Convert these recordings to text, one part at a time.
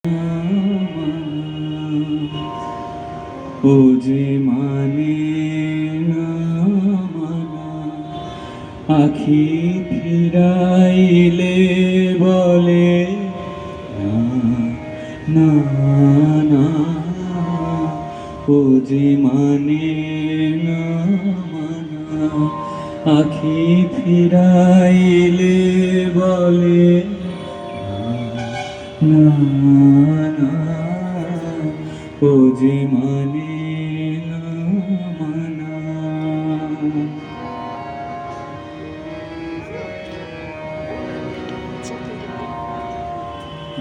ও যে মানে না মানা, আখি ফিরাইলে বলে না না না। ও যে মানে না মানা, আখি ফিরাইলে বলে না না। ও যে মানে না মানা।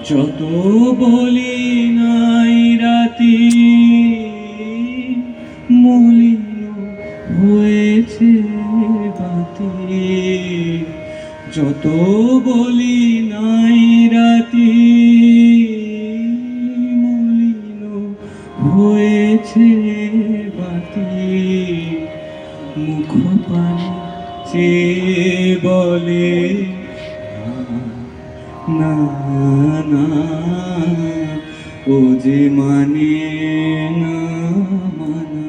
যত বলি নাই রাতি মলিন হয়েছে বাতি। যত বলি নাই রাতি মলিন হয়েছে বাতি। মুখ পানে চেয়ে বলে না না। ও যে মানে না মানা,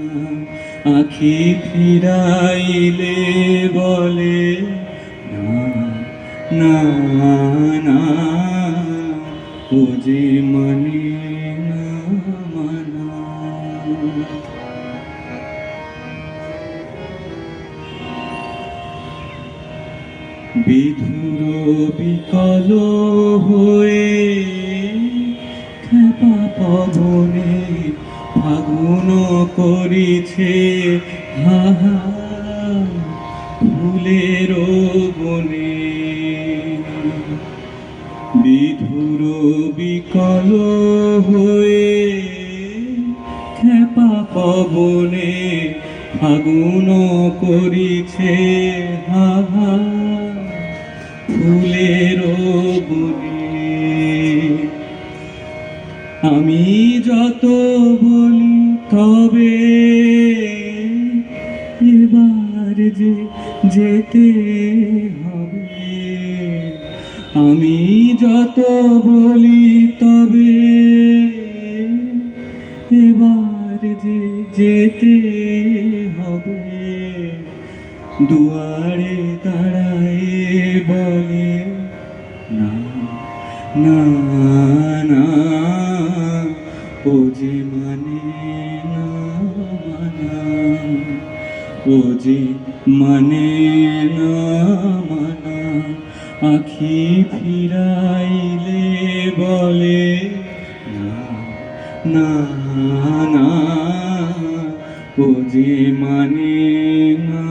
আখি ফিরাইলে বলে না না না। ও যে মানে না মানা। বিধুর বিকল হয়ে খেপা পবনে ফাগুন করিছে হাহা ফুলের বনে। বিধুর বিকল হয়ে খেপা পবনে ফাগুন করিছে হাহা ফুলের বনে। আমি যত বলি তবে এবার যে যেতে হবে। আমি যত বলি তবে এবার যে যেতে হবে। দুয়ারে দাঁড়ায়ে বলে না না না। ও যে মানে না মানা, ও যে মানে না মানা, আখি ফিরাইলে বলে না না না। ও যে মানে না